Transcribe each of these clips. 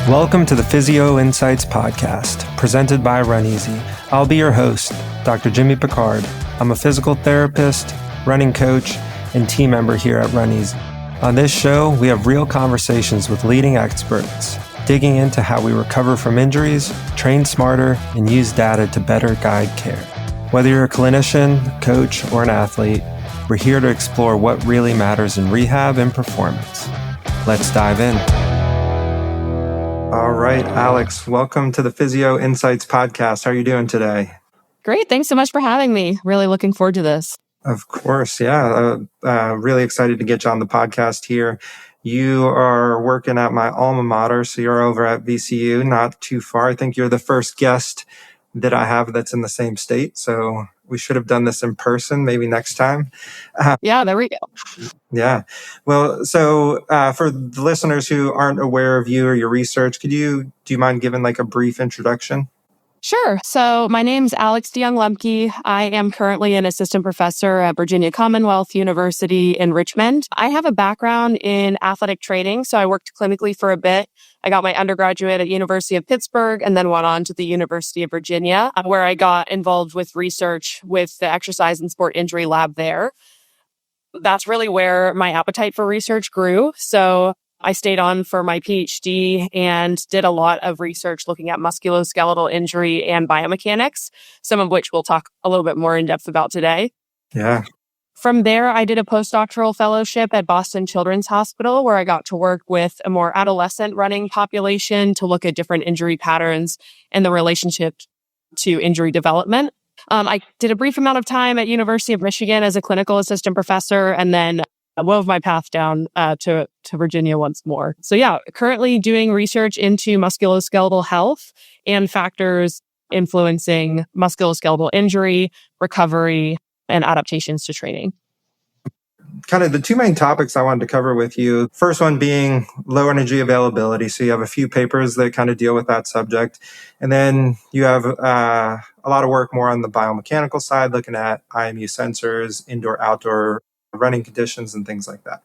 Welcome to the Physio Insights podcast, presented by Run Easy. I'll be your host, Dr. Jimmy Picard. I'm a physical therapist, running coach, and team member here at Run Easy. On this show, we have real conversations with leading experts, digging into how we recover from injuries, train smarter, and use data to better guide care. Whether you're a clinician, coach, or an athlete, we're here to explore what really matters in rehab and performance. Let's dive in. All right, Alex, welcome to the Physio Insights podcast. How are you doing today? Great. Thanks so much for having me. Really looking forward to this. Of course. Yeah. Really excited to get you on the podcast here. You are working at my alma mater, so you're over at VCU, not too far. I think you're the first guest that I have that's in the same state. So we should have done this in person, maybe next time. Yeah, there we go. Yeah. Well, so for the listeners who aren't aware of you or your research, do you mind giving like a brief introduction? Sure. So my name's Alex De Jong Lempke. I am currently an assistant professor at Virginia Commonwealth University in Richmond. I have a background in athletic training, so I worked clinically for a bit. I got my undergraduate at University of Pittsburgh and then went on to the University of Virginia, where I got involved with research with the exercise and sport injury lab there. That's really where my appetite for research grew. So I stayed on for my PhD and did a lot of research looking at musculoskeletal injury and biomechanics, some of which we'll talk a little bit more in depth about today. Yeah. From there, I did a postdoctoral fellowship at Boston Children's Hospital, where I got to work with a more adolescent running population to look at different injury patterns and the relationship to injury development. I did a brief amount of time at University of Michigan as a clinical assistant professor, and then wove my path down to Virginia once more. So yeah, currently doing research into musculoskeletal health and factors influencing musculoskeletal injury, recovery, and adaptations to training. Kind of the two main topics I wanted to cover with you. First one being low energy availability. So you have a few papers that kind of deal with that subject. And then you have a lot of work more on the biomechanical side, looking at IMU sensors, indoor-outdoor running conditions and things like that.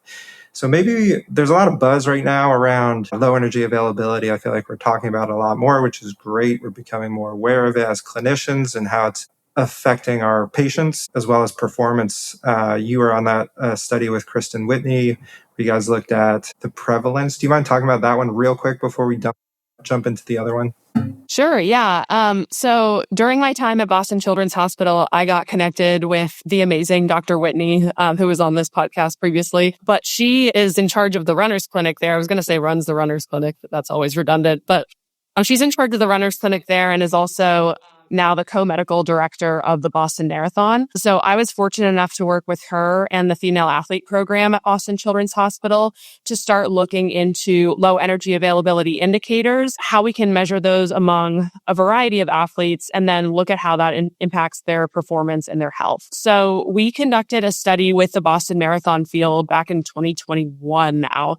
So maybe there's a lot of buzz right now around low energy availability. I feel like we're talking about it a lot more, which is great. We're becoming more aware of it as clinicians and how it's affecting our patients as well as performance. You were on that study with Kristen Whitney, where you guys looked at the prevalence. Do you mind talking about that one real quick before we jump into the other one? Sure. Yeah. So during my time at Boston Children's Hospital, I got connected with the amazing Dr. Whitney, who was on this podcast previously, but she is in charge of the runners clinic there. I was going to say runs the runners clinic, but that's always redundant, but she's in charge of the runners clinic there and is also now the co-medical director of the Boston Marathon. So I was fortunate enough to work with her and the female athlete program at Boston Children's Hospital to start looking into low energy availability indicators, how we can measure those among a variety of athletes, and then look at how that impacts their performance and their health. So we conducted a study with the Boston Marathon field back in 2021 now,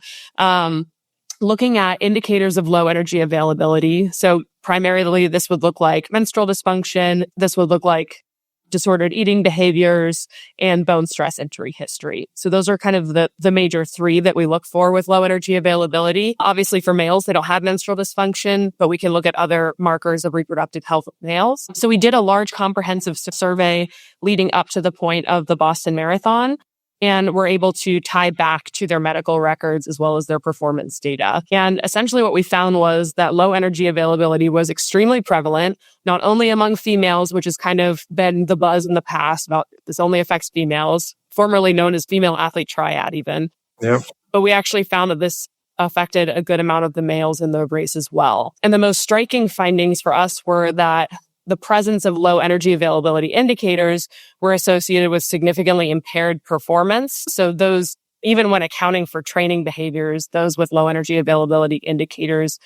looking at indicators of low energy availability. So primarily, this would look like menstrual dysfunction. This would look like disordered eating behaviors and bone stress injury history. So those are kind of the major three that we look for with low energy availability. Obviously, for males, they don't have menstrual dysfunction, but we can look at other markers of reproductive health of males. So we did a large comprehensive survey leading up to the point of the Boston Marathon, and we're able to tie back to their medical records as well as their performance data. And essentially what we found was that low energy availability was extremely prevalent, not only among females, which has kind of been the buzz in the past about this only affects females, formerly known as female athlete triad even. Yep. But we actually found that this affected a good amount of the males in the race as well. And the most striking findings for us were that the presence of low energy availability indicators were associated with significantly impaired performance. So those, even when accounting for training behaviors, those with low energy availability indicators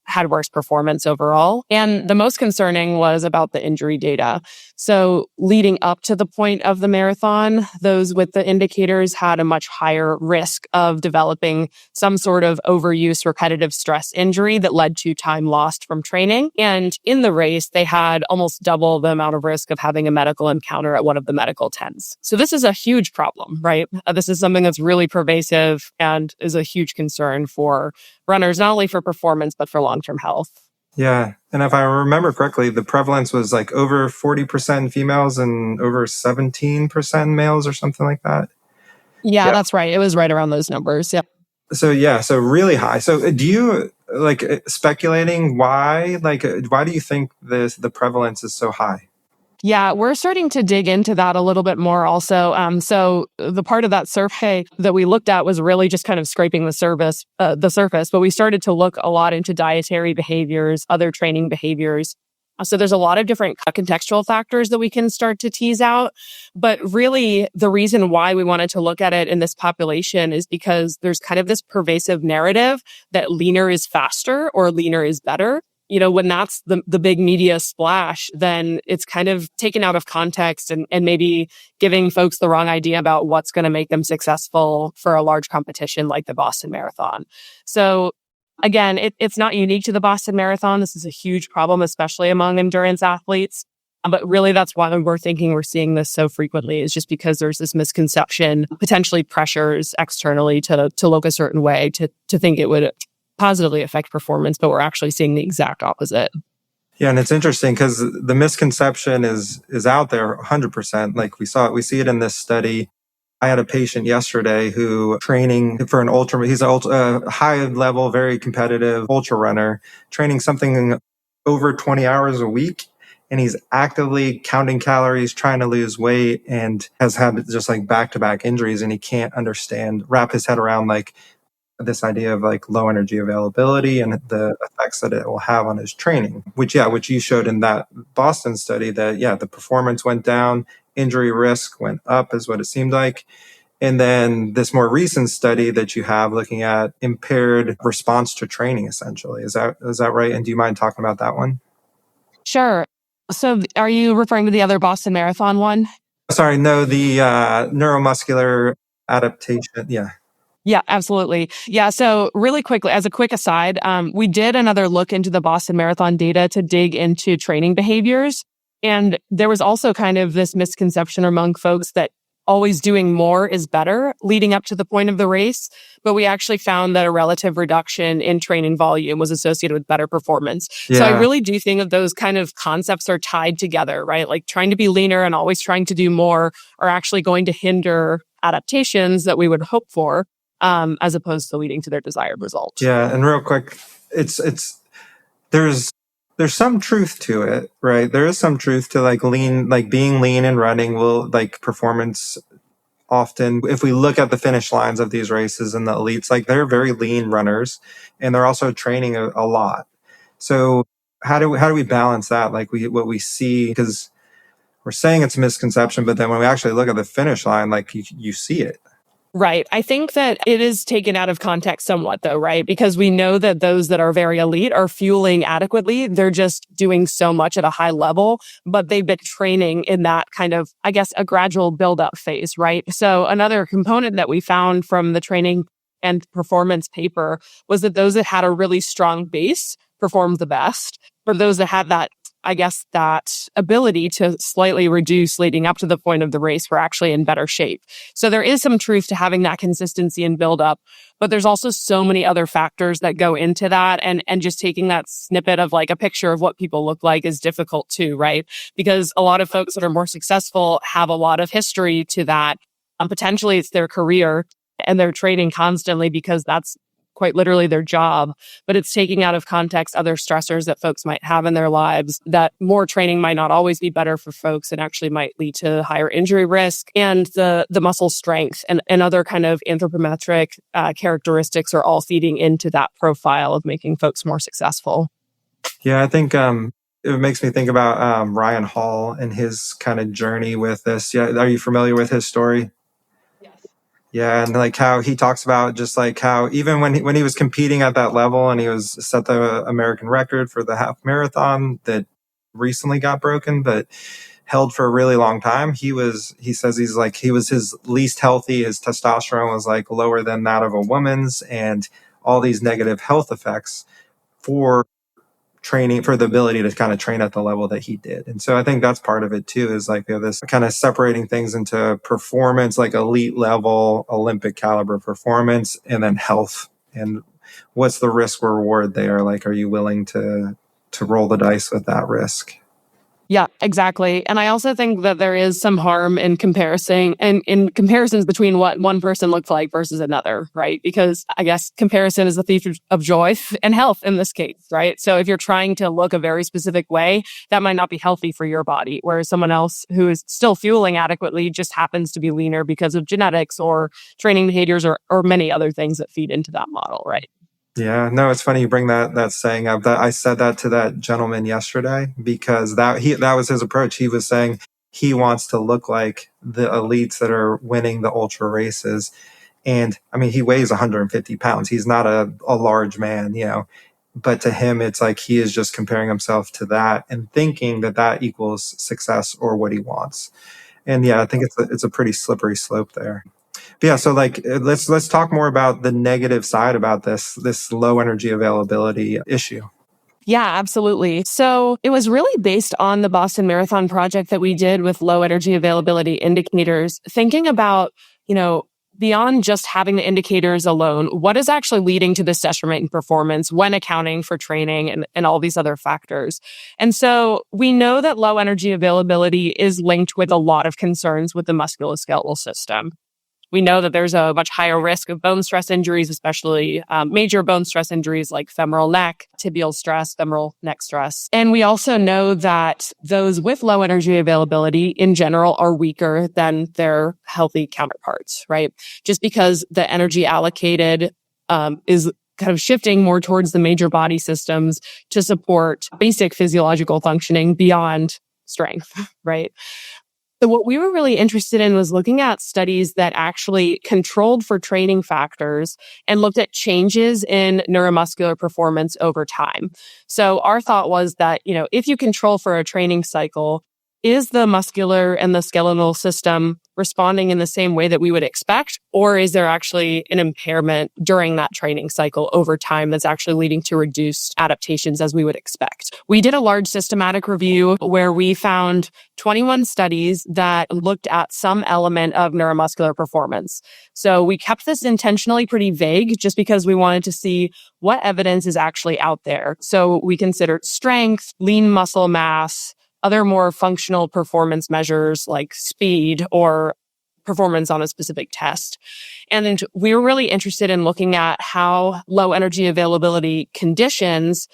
had worse performance overall. And the most concerning was about the injury data. So leading up to the point of the marathon, those with the indicators had a much higher risk of developing some sort of overuse repetitive stress injury that led to time lost from training. And in the race, they had almost double the amount of risk of having a medical encounter at one of the medical tents. So this is a huge problem, right? This is something that's really pervasive and is a huge concern for runners, not only for performance, but for long-term health. Yeah. And if I remember correctly, the prevalence was like over 40% females and over 17% males or something like that. Yeah, that's right. It was right around those numbers. Yeah. So really high. So do you speculating why do you think the prevalence is so high? Yeah, we're starting to dig into that a little bit more also. So the part of that survey that we looked at was really just kind of scraping the surface, but we started to look a lot into dietary behaviors, other training behaviors. So there's a lot of different contextual factors that we can start to tease out. But really, the reason why we wanted to look at it in this population is because there's kind of this pervasive narrative that leaner is faster or leaner is better. When that's the big media splash, then it's kind of taken out of context and maybe giving folks the wrong idea about what's going to make them successful for a large competition like the Boston Marathon. So again, it's not unique to the Boston Marathon. This is a huge problem, especially among endurance athletes. But really, that's why we're thinking we're seeing this so frequently, is just because there's this misconception, potentially pressures externally to look a certain way, to think it would positively affect performance, but we're actually seeing the exact opposite. Yeah, and it's interesting because the misconception is out there 100%. Like we see it in this study. I had a patient yesterday who training for an ultra, he's a high level, very competitive ultra runner, training something over 20 hours a week. And he's actively counting calories, trying to lose weight, and has had just like back-to-back injuries. And he can't wrap his head around this idea of low energy availability and the effects that it will have on his training, which you showed in that Boston study that, the performance went down, injury risk went up is what it seemed like. And then this more recent study that you have looking at impaired response to training, essentially. Is that right? And do you mind talking about that one? Sure. So are you referring to the other Boston Marathon one? Sorry, no, the neuromuscular adaptation. Yeah. Yeah, absolutely. Yeah. So really quickly, as a quick aside, we did another look into the Boston Marathon data to dig into training behaviors. And there was also kind of this misconception among folks that always doing more is better leading up to the point of the race. But we actually found that a relative reduction in training volume was associated with better performance. Yeah. So I really do think that those kind of concepts are tied together, right? Like trying to be leaner and always trying to do more are actually going to hinder adaptations that we would hope for, as opposed to leading to their desired result. Yeah, and real quick, there's some truth to it, right? There is some truth to being lean and running will performance often. If we look at the finish lines of these races and the elites, they're very lean runners, and they're also training a lot. So how do we balance that? What we see, because we're saying it's a misconception, but then when we actually look at the finish line, you see it. Right. I think that it is taken out of context somewhat, though, right? Because we know that those that are very elite are fueling adequately. They're just doing so much at a high level, but they've been training in that kind of, I guess, a gradual build-up phase, right? So another component that we found from the training and performance paper was that those that had a really strong base performed the best. For those that had that, I guess, that ability to slightly reduce leading up to the point of the race, were actually in better shape. So there is some truth to having that consistency and build up, but there's also so many other factors that go into that. And just taking that snippet of a picture of what people look like is difficult too, right? Because a lot of folks that are more successful have a lot of history to that. Potentially it's their career and they're training constantly because that's quite literally their job, but it's taking out of context other stressors that folks might have in their lives, that more training might not always be better for folks and actually might lead to higher injury risk. And the muscle strength and other kind of anthropometric characteristics are all feeding into that profile of making folks more successful. Yeah, I think it makes me think about Ryan Hall and his kind of journey with this. Yeah, are you familiar with his story? Yes. Yeah, and like how he talks about just like how even when he was competing at that level and he was set the American record for the half marathon that recently got broken, but held for a really long time. He says he was his least healthy. His testosterone was like lower than that of a woman's, and all these negative health effects for training, for the ability to kind of train at the level that he did. And so I think that's part of it too, is like this kind of separating things into performance, like elite level, Olympic caliber performance, and then health. And what's the risk reward there? Like, are you willing to roll the dice with that risk? Yeah, exactly. And I also think that there is some harm in comparison and in comparisons between what one person looks like versus another, right? Because I guess comparison is the thief of joy and health in this case, right? So if you're trying to look a very specific way, that might not be healthy for your body, whereas someone else who is still fueling adequately just happens to be leaner because of genetics or training behaviors or many other things that feed into that model, right? Yeah, no, it's funny you bring that saying up. That I said that to that gentleman yesterday because that was his approach. He was saying he wants to look like the elites that are winning the ultra races. And I mean, he weighs 150 pounds. He's not a large man, you know. But to him, it's like he is just comparing himself to that and thinking that that equals success or what he wants. And yeah, I think it's a pretty slippery slope there. But yeah, so like let's talk more about the negative side about this low energy availability issue. Yeah, absolutely. So it was really based on the Boston Marathon project that we did with low energy availability indicators, thinking about, beyond just having the indicators alone, what is actually leading to this detriment in performance when accounting for training and all these other factors. And so we know that low energy availability is linked with a lot of concerns with the musculoskeletal system. We know that there's a much higher risk of bone stress injuries, especially major bone stress injuries like femoral neck, tibial stress, femoral neck stress. And we also know that those with low energy availability in general are weaker than their healthy counterparts, right? Just because the energy allocated is kind of shifting more towards the major body systems to support basic physiological functioning beyond strength, right? So what we were really interested in was looking at studies that actually controlled for training factors and looked at changes in neuromuscular performance over time. So our thought was that, if you control for a training cycle, is the muscular and the skeletal system responding in the same way that we would expect? Or is there actually an impairment during that training cycle over time that's actually leading to reduced adaptations as we would expect? We did a large systematic review where we found 21 studies that looked at some element of neuromuscular performance. So we kept this intentionally pretty vague just because we wanted to see what evidence is actually out there. So we considered strength, lean muscle mass, other more functional performance measures like speed or performance on a specific test. And we were really interested in looking at how low energy availability conditions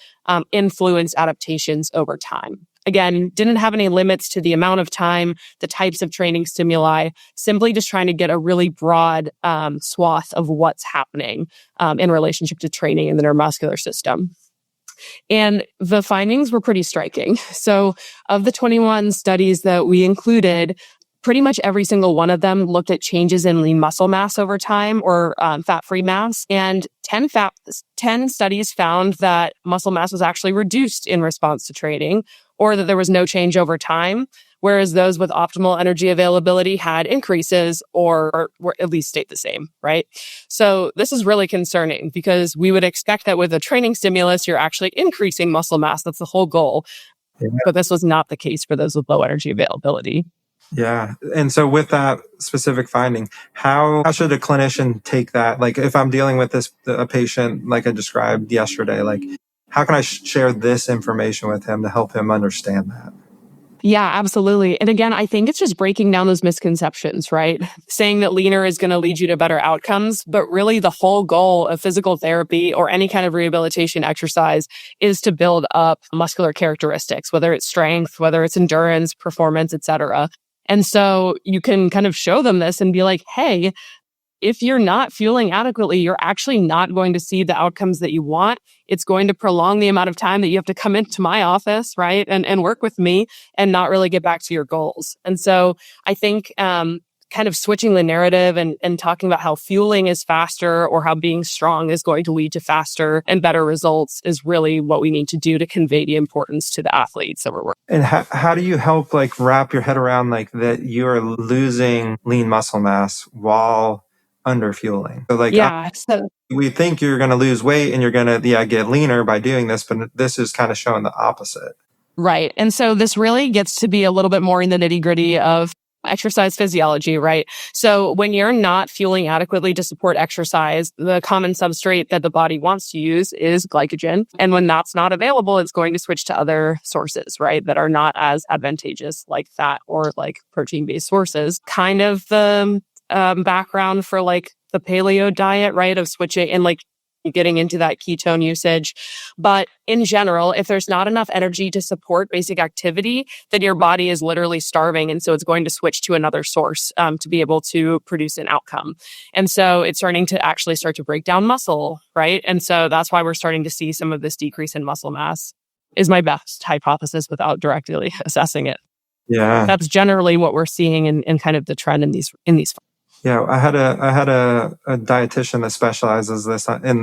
influence adaptations over time. Again, didn't have any limits to the amount of time, the types of training stimuli, simply just trying to get a really broad swath of what's happening in relationship to training in the neuromuscular system. And the findings were pretty striking. So of the 21 studies that we included, pretty much every single one of them looked at changes in lean muscle mass over time or fat-free mass. And 10 studies found that muscle mass was actually reduced in response to training or that there was no change over time, whereas those with optimal energy availability had increases or were at least stayed the same, right? So this is really concerning because we would expect that with a training stimulus, you're actually increasing muscle mass. That's the whole goal. Yeah. But this was not the case for those with low energy availability. Yeah. And so with that specific finding, how should a clinician take that? Like if I'm dealing with a patient like I described yesterday, like how can I share this information with him to help him understand that? Yeah, absolutely. And again, I think it's just breaking down those misconceptions, right? Saying that leaner is going to lead you to better outcomes, but really the whole goal of physical therapy or any kind of rehabilitation exercise is to build up muscular characteristics, whether it's strength, whether it's endurance, performance, etc. And so you can kind of show them this and be like, hey, if you're not fueling adequately, you're actually not going to see the outcomes that you want. It's going to prolong the amount of time that you have to come into my office, right? And work with me and not really get back to your goals. And so I think kind of switching the narrative and talking about how fueling is faster or how being strong is going to lead to faster and better results is really what we need to do to convey the importance to the athletes that we're working. And how do you help like wrap your head around like that you're losing lean muscle mass while under fueling? So like we think you're going to lose weight and you're going to get leaner by doing this, but this is kind of showing the opposite. Right. And so this really gets to be a little bit more in the nitty-gritty of exercise physiology, right? So when you're not fueling adequately to support exercise, the common substrate that the body wants to use is glycogen. And when that's not available, it's going to switch to other sources, right? That are not as advantageous like fat or like protein-based sources. Kind of the background for like the paleo diet, right? Of switching and like getting into that ketone usage. But in general, if there's not enough energy to support basic activity, then your body is literally starving. And so it's going to switch to another source to be able to produce an outcome. And so it's starting to break down muscle, right? And so that's why we're starting to see some of this decrease in muscle mass is my best hypothesis without directly assessing it. Yeah. That's generally what we're seeing in kind of the trend in these. Yeah, I had a dietitian that specializes this in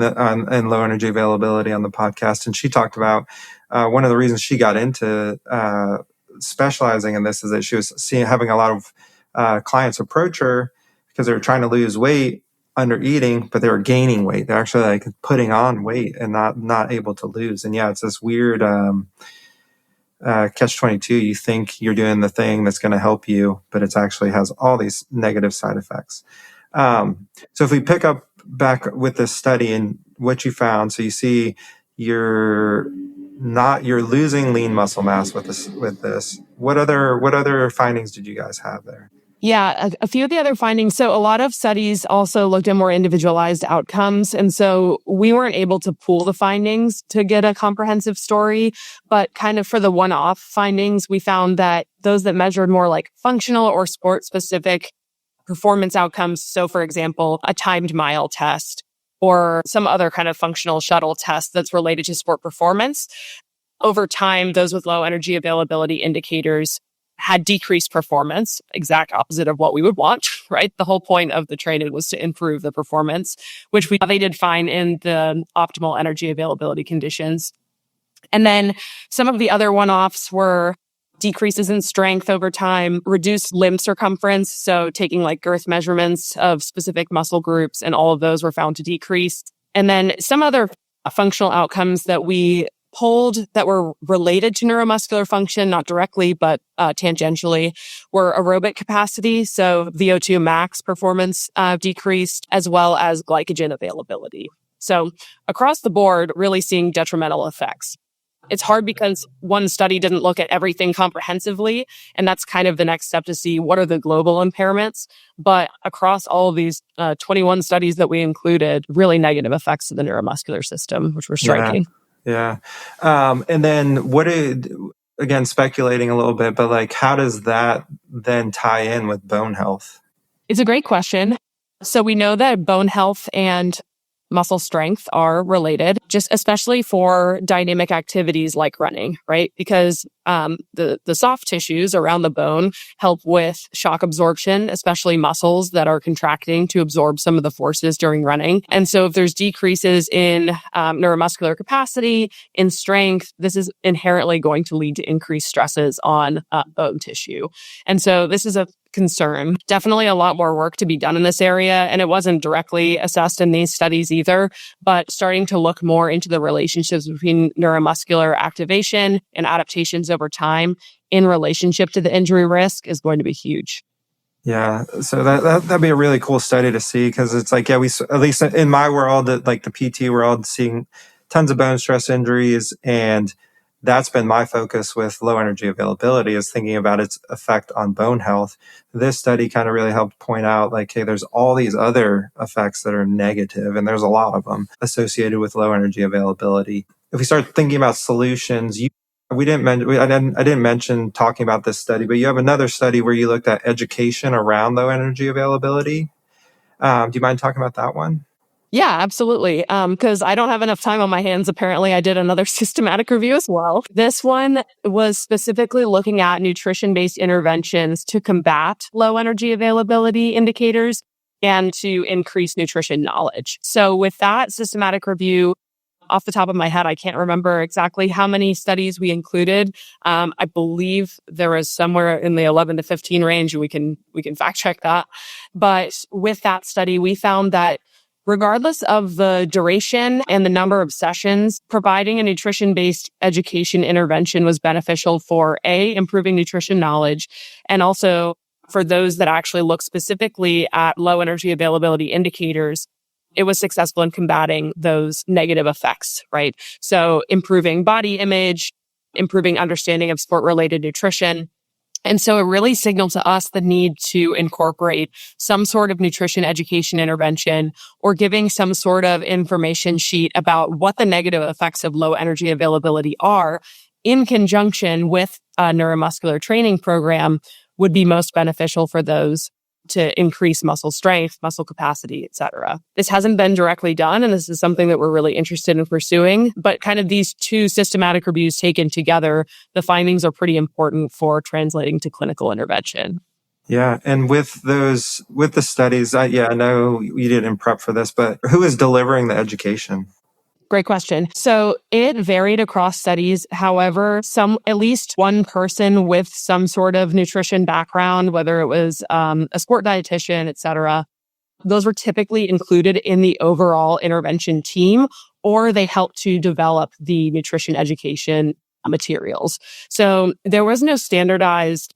low energy availability on the podcast, and she talked about one of the reasons she got into specializing in this is that she was having a lot of clients approach her because they were trying to lose weight under eating, but they were gaining weight. They're actually like putting on weight and not able to lose. And yeah, it's this weird catch-22. You think you're doing the thing that's going to help you, but it actually has all these negative side effects. So if we pick up back with this study and what you found, so you see you're losing lean muscle mass with this. What other findings did you guys have there? Yeah, a few of the other findings. So a lot of studies also looked at more individualized outcomes. And so we weren't able to pool the findings to get a comprehensive story. But kind of for the one-off findings, we found that those that measured more like functional or sport-specific performance outcomes. So for example, a timed mile test or some other kind of functional shuttle test that's related to sport performance. Over time, those with low energy availability indicators had decreased performance, exact opposite of what we would want, right? The whole point of the training was to improve the performance, which they did find in the optimal energy availability conditions. And then some of the other one-offs were decreases in strength over time, reduced limb circumference. So taking like girth measurements of specific muscle groups, and all of those were found to decrease. And then some other functional outcomes that we polled that were related to neuromuscular function, not directly, but tangentially, were aerobic capacity. So VO2 max performance decreased, as well as glycogen availability. So across the board, really seeing detrimental effects. It's hard because one study didn't look at everything comprehensively, and that's kind of the next step to see what are the global impairments. But across all of these 21 studies that we included, really negative effects to the neuromuscular system, which were striking. Yeah. And then again, speculating a little bit, but like, how does that then tie in with bone health? It's a great question. So we know that bone health and muscle strength are related, just especially for dynamic activities like running, right? Because the soft tissues around the bone help with shock absorption, especially muscles that are contracting to absorb some of the forces during running. And so if there's decreases in neuromuscular capacity, in strength, this is inherently going to lead to increased stresses on bone tissue. And so this is a concern. Definitely a lot more work to be done in this area. And it wasn't directly assessed in these studies either, but starting to look more into the relationships between neuromuscular activation and adaptations over time in relationship to the injury risk is going to be huge. Yeah. So that'd be a really cool study to see, because it's like, yeah, we, at least in my world, like the PT world, seeing tons of bone stress injuries, and that's been my focus with low energy availability, is thinking about its effect on bone health. This study kind of really helped point out like, hey, there's all these other effects that are negative, and there's a lot of them associated with low energy availability. If we start thinking about solutions, I didn't mention talking about this study, but you have another study where you looked at education around low energy availability. Do you mind talking about that one? Yeah, absolutely. Because I don't have enough time on my hands. Apparently, I did another systematic review as well. This one was specifically looking at nutrition-based interventions to combat low energy availability indicators and to increase nutrition knowledge. So with that systematic review, off the top of my head, I can't remember exactly how many studies we included. I believe there was somewhere in the 11 to 15 range. We can fact check that. But with that study, we found that regardless of the duration and the number of sessions, providing a nutrition-based education intervention was beneficial for improving nutrition knowledge, and also for those that actually look specifically at low energy availability indicators. It was successful in combating those negative effects, right? So improving body image, improving understanding of sport-related nutrition. And so it really signaled to us the need to incorporate some sort of nutrition education intervention or giving some sort of information sheet about what the negative effects of low energy availability are in conjunction with a neuromuscular training program would be most beneficial for those to increase muscle strength, muscle capacity, et cetera. This hasn't been directly done, and this is something that we're really interested in pursuing. But kind of these two systematic reviews taken together, the findings are pretty important for translating to clinical intervention. Yeah. And with the studies, I know you didn't prep for this, but who is delivering the education? Great question. So it varied across studies. However, at least one person with some sort of nutrition background, whether it was a sport dietitian, et cetera, those were typically included in the overall intervention team, or they helped to develop the nutrition education materials. So there was no standardized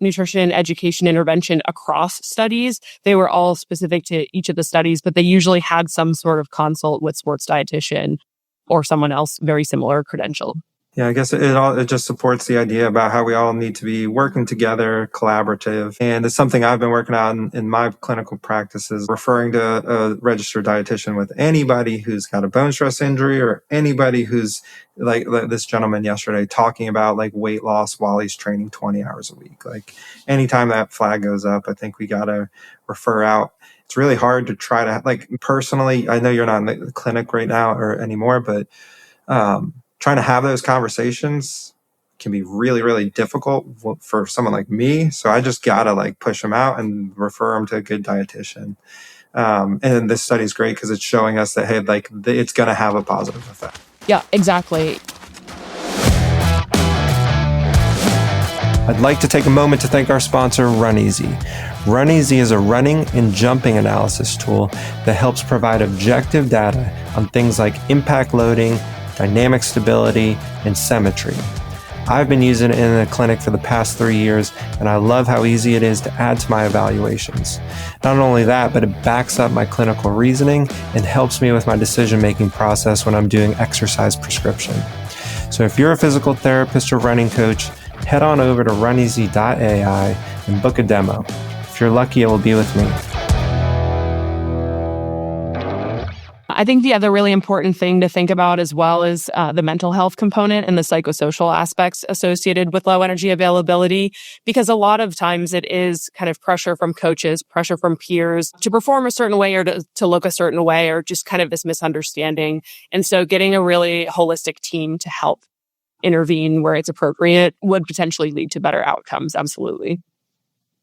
nutrition education intervention across studies. They were all specific to each of the studies, but they usually had some sort of consult with sports dietitian or someone else very similar credentialed. Yeah, I guess it just supports the idea about how we all need to be working together, collaborative. And it's something I've been working on in my clinical practices, referring to a registered dietitian with anybody who's got a bone stress injury or anybody who's like this gentleman yesterday talking about like weight loss while he's training 20 hours a week. Like anytime that flag goes up, I think we got to refer out. It's really hard to try to, like, personally, I know you're not in the clinic right now or anymore, but trying to have those conversations can be really, really difficult for someone like me. So I just got to like push them out and refer them to a good dietitian. And this study is great because it's showing us that, hey, like it's going to have a positive effect. Yeah, exactly. I'd like to take a moment to thank our sponsor, RunEasy. RunEasy is a running and jumping analysis tool that helps provide objective data on things like impact loading, dynamic stability, and symmetry. I've been using it in the clinic for the past 3 years, and I love how easy it is to add to my evaluations. Not only that, but it backs up my clinical reasoning and helps me with my decision-making process when I'm doing exercise prescription. So if you're a physical therapist or running coach, head on over to runeasy.ai and book a demo. If you're lucky, it will be with me. I think the other really important thing to think about as well is the mental health component and the psychosocial aspects associated with low energy availability, because a lot of times it is kind of pressure from coaches, pressure from peers to perform a certain way or to look a certain way, or just kind of this misunderstanding. And so getting a really holistic team to help intervene where it's appropriate would potentially lead to better outcomes. Absolutely.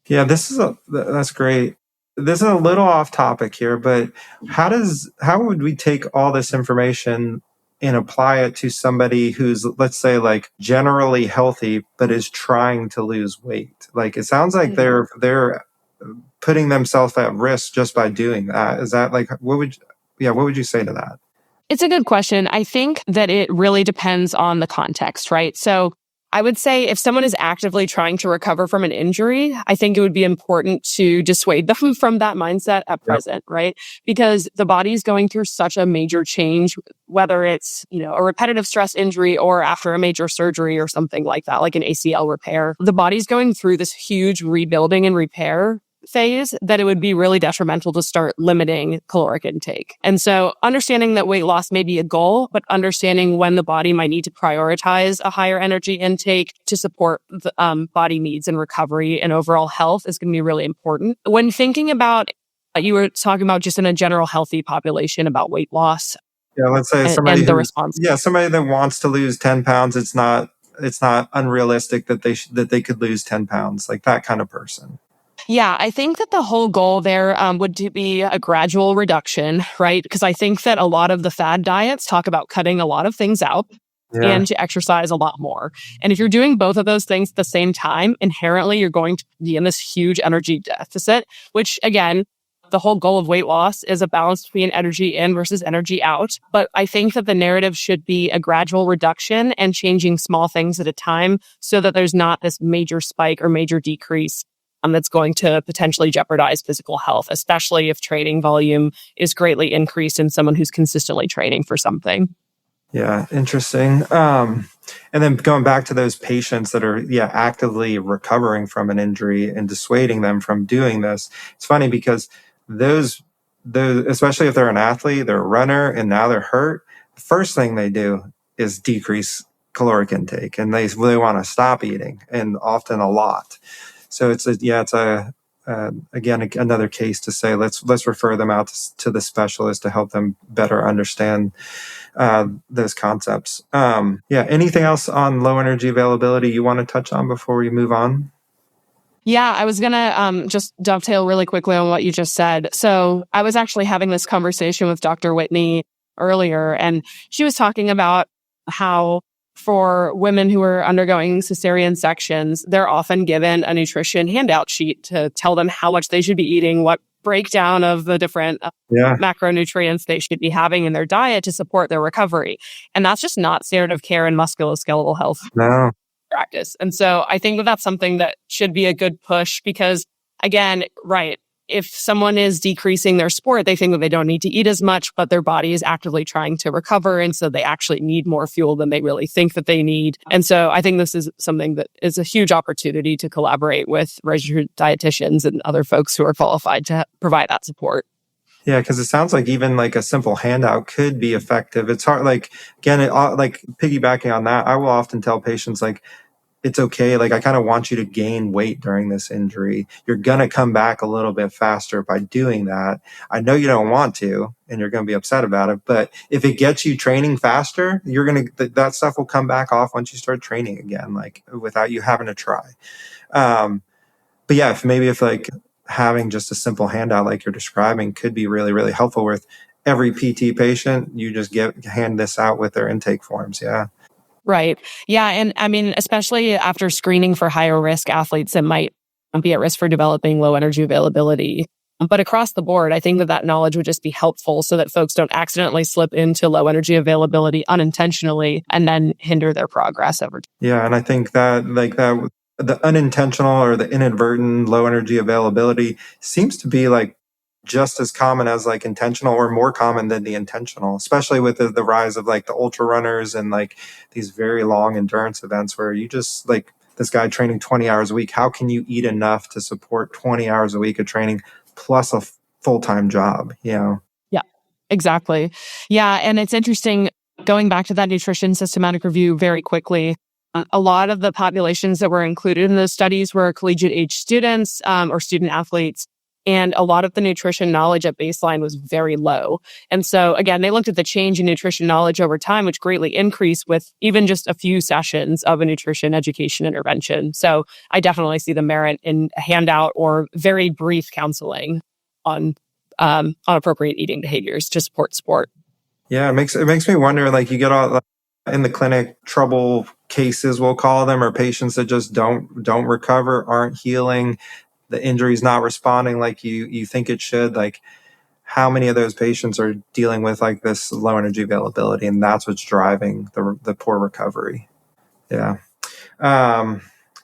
Yeah, that's great. This is a little off topic here, but how would we take all this information and apply it to somebody who's, let's say, like generally healthy, but is trying to lose weight? Like, it sounds like they're putting themselves at risk just by doing that. Is that like, what would you say to that? It's a good question. I think that it really depends on the context, right? So I would say if someone is actively trying to recover from an injury, I think it would be important to dissuade them from that mindset at present, right? Because the body is going through such a major change, whether it's, a repetitive stress injury or after a major surgery or something like that, like an ACL repair. The body's going through this huge rebuilding and repair phase that it would be really detrimental to start limiting caloric intake. And so understanding that weight loss may be a goal, but understanding when the body might need to prioritize a higher energy intake to support the body needs and recovery and overall health is going to be really important. When thinking about You were talking about just in a general healthy population about weight loss Yeah, let's say somebody and the who's response. yeah, somebody that wants to lose 10 pounds, it's not unrealistic that they could lose 10 pounds, like that kind of person. Yeah, I think that the whole goal there would be a gradual reduction, right? Because I think that a lot of the fad diets talk about cutting a lot of things out Yeah. and to exercise a lot more. And if you're doing both of those things at the same time, inherently you're going to be in this huge energy deficit, which again, the whole goal of weight loss is a balance between energy in versus energy out. But I think that the narrative should be a gradual reduction and changing small things at a time so that there's not this major spike or major decrease that's going to potentially jeopardize physical health, especially if training volume is greatly increased in someone who's consistently training for something. Yeah, interesting. And then going back to those patients that are, actively recovering from an injury and dissuading them from doing this. It's funny because those, especially if they're an athlete, they're a runner, and now they're hurt. The first thing they do is decrease caloric intake, and they want to stop eating, and often a lot. So it's again another case to say let's refer them out to the specialist to help them better understand those concepts. Anything else on low energy availability you want to touch on before we move on? Yeah, I was going to just dovetail really quickly on what you just said. So I was actually having this conversation with Dr. Whitney earlier, and she was talking about how for women who are undergoing cesarean sections, they're often given a nutrition handout sheet to tell them how much they should be eating, what breakdown of the different macronutrients they should be having in their diet to support their recovery. And that's just not standard of care in musculoskeletal health No. practice. And so I think that that's something that should be a good push because, again, right, if someone is decreasing their sport, they think that they don't need to eat as much, but their body is actively trying to recover. And so they actually need more fuel than they really think that they need. And so I think this is something that is a huge opportunity to collaborate with registered dietitians and other folks who are qualified to provide that support. Yeah, because it sounds like even like a simple handout could be effective. It's hard, like, again, like piggybacking on that, I will often tell patients, like, it's okay. Like, I kind of want you to gain weight during this injury. You're going to come back a little bit faster by doing that. I know you don't want to, and you're going to be upset about it. But if it gets you training faster, that stuff will come back off once you start training again, like without you having to try. But yeah, if like having just a simple handout like you're describing could be really, really helpful with every PT patient. You just hand this out with their intake forms. Yeah. Right. Yeah. And I mean, especially after screening for higher risk athletes that might be at risk for developing low energy availability. But across the board, I think that knowledge would just be helpful so that folks don't accidentally slip into low energy availability unintentionally and then hinder their progress over time. Yeah. And I think that the unintentional or the inadvertent low energy availability seems to be like just as common as like intentional or more common than the intentional, especially with the rise of like the ultra runners and like these very long endurance events where you just like this guy training 20 hours a week. How can you eat enough to support 20 hours a week of training plus a full-time job? Yeah, exactly. Yeah. And it's interesting going back to that nutrition systematic review very quickly. A lot of the populations that were included in those studies were collegiate age students or student athletes. And a lot of the nutrition knowledge at baseline was very low. And so, again, they looked at the change in nutrition knowledge over time, which greatly increased with even just a few sessions of a nutrition education intervention. So I definitely see the merit in a handout or very brief counseling on appropriate eating behaviors to support sport. Yeah, it makes me wonder, like you get all like, in the clinic trouble cases, we'll call them, or patients that just don't recover, aren't healing, the injury's not responding like you think it should. Like, how many of those patients are dealing with like this low energy availability, and that's what's driving the poor recovery. Yeah.